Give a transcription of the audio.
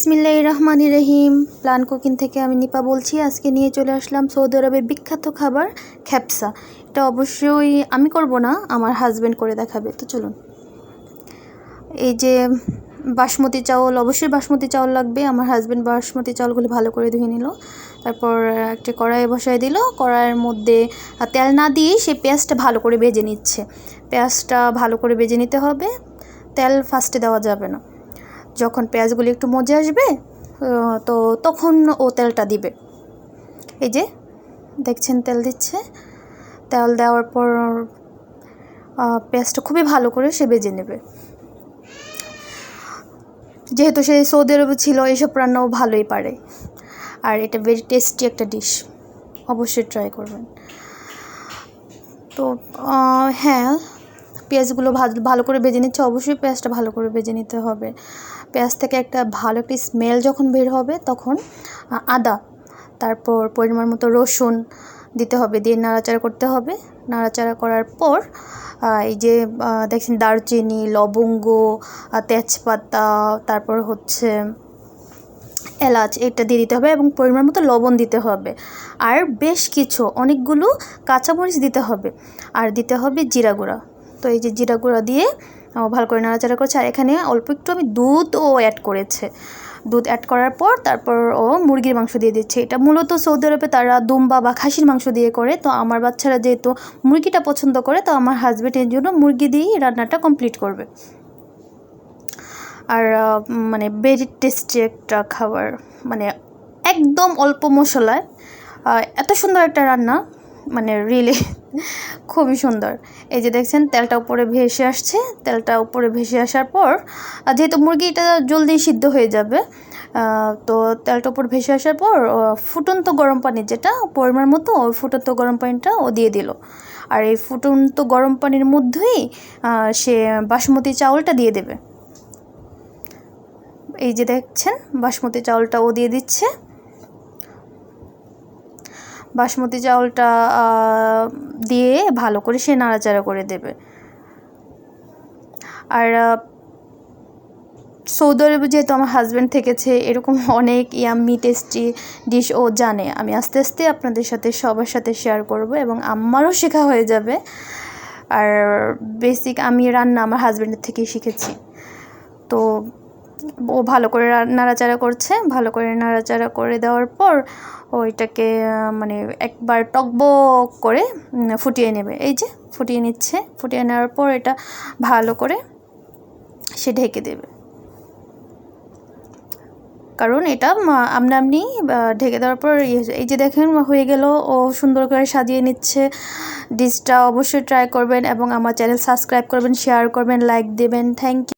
বিসমিল্লাহির রহমানির রহিম। Plan cooking থেকে আমি নিপা বলছি। আজকে নিয়ে চলে আসলাম সৌদি আরবের বিখ্যাত খাবার খ্যাপসা। এটা অবশ্যই আমি করব না, আমার হাজব্যান্ড করে দেখাবে। তো চলুন। এই যে বাসমতি চাউল, অবশ্যই বাসমতি চাউল লাগবে। আমার হাজব্যান্ড বাসমতি চাউলগুলো ভালো করে ধুয়ে নিল, তারপর একটা কড়াই বসায় দিল। কড়াইয়ের মধ্যে তেল না দিয়ে সে পেঁয়াজটা ভালো করে ভেজে নিচ্ছে। পেঁয়াজটা ভালো করে ভেজে নিতে হবে, তেল ফার্স্টে দেওয়া যাবে না। যখন পেঁয়াজগুলি একটু মজে আসবে তো তখন ও তেলটা দিবে। এই যে দেখছেন তেল দিচ্ছে। তেল দেওয়ার পর পেঁয়াজটা খুবই ভালো করে সে ভেজে নেবে। যেহেতু সে সৌদি আরবে ছিল, এইসব রান্নাও ভালোই পারে, আর এটা ভেরি টেস্টি একটা ডিশ, অবশ্যই ট্রাই করবেন। তো হ্যাঁ, পেঁয়াজগুলো ভালো করে ভেজে নিচ্ছে। অবশ্যই পেঁয়াজটা ভালো করে ভেজে নিতে হবে। পেঁয়াজ থেকে একটা ভালো একটি স্মেল যখন বের হবে তখন আদা, তারপর পরিমাণ মতো রসুন দিতে হবে, দিয়ে নাড়াচাড়া করতে হবে। নাড়াচাড়া করার পর এই যে দেখছেন দারচিনি, লবঙ্গ, তেজপাতা, তারপর হচ্ছে এলাচ, এটা দিয়ে দিতে হবে এবং পরিমাণ মতো লবণ দিতে হবে। আর বেশ কিছু অনেকগুলো কাঁচামরিচ দিতে হবে, আর দিতে হবে জিরা গুঁড়া। তো এই যে জিরা গুঁড়া দিয়ে ভালো করে নাড়াচাড়া করছে। আর এখানে অল্প একটু আমি দুধও অ্যাড করেছে। দুধ অ্যাড করার পর তারপর ও মুরগির মাংস দিয়ে দিচ্ছে। এটা মূলত সৌদি আরবে তারা দুম্বা বা খাসির মাংস দিয়ে করে। তো আমার বাচ্চারা যেহেতু মুরগিটা পছন্দ করে, তো আমার হাজব্যান্ডের জন্য মুরগি দিয়েই রান্নাটা কমপ্লিট করবে। আর মানে ভেরি টেস্টি একটা খাবার, মানে একদম অল্প মশলায় এত সুন্দর একটা রান্না, মানে রিয়েলি খুবই সুন্দর। এই যে দেখছেন তেলটা উপরে ভেসে আসছে। তেলটা উপরে ভেসে আসার পর যেহেতু মুরগিটা জলদি সিদ্ধ হয়ে যাবে, তো তেলটা উপর ভেসে আসার পর ফুটন্ত গরম পানি, যেটা পরিমাণ মতো, ওই ফুটন্ত গরম পানিটা ও দিয়ে দিল। আর এই ফুটন্ত গরম পানির মধ্যেই সে বাসমতি চাউলটা দিয়ে দেবে। এই যে দেখছেন বাসমতি চাউলটা ও দিয়ে দিচ্ছে। বাসমতি চাউলটা দিয়ে ভালো করে সে নাড়াচাড়া করে দেবে। আর সৌদি আরবে যেহেতু আমার হাজব্যান্ড থেকেছে, এরকম অনেক ইয়াম্মি টেস্টি ডিশ ও জানে। আমি আস্তে আস্তে আপনাদের সাথে সবার সাথে শেয়ার করব এবং আমারও শেখা হয়ে যাবে। আর বেসিক আমি রান্না আমার হাজব্যান্ডের থেকেই শিখেছি। তো ও ভালো করে নাড়াচাড়া করছে। ভালো করে নাড়াচাড়া করে দেওয়ার পর ওইটাকে মানে একবার টকবক করে ফুটিয়ে নেবে। এই যে ফুটিয়ে নিচ্ছে। ফুটিয়ে নেওয়ার পর এটা ভালো করে সে ঢেকে দেবে, কারণ এটা আমনি ঢেকে দেওয়ার পর এই যে দেখেন হয়ে গেল। ও সুন্দর করে সাজিয়ে নিচ্ছে ডিশটা। অবশ্যই ট্রাই করবেন এবং আমার চ্যানেল সাবস্ক্রাইব করবেন, শেয়ার করবেন, লাইক দেবেন। Thank you.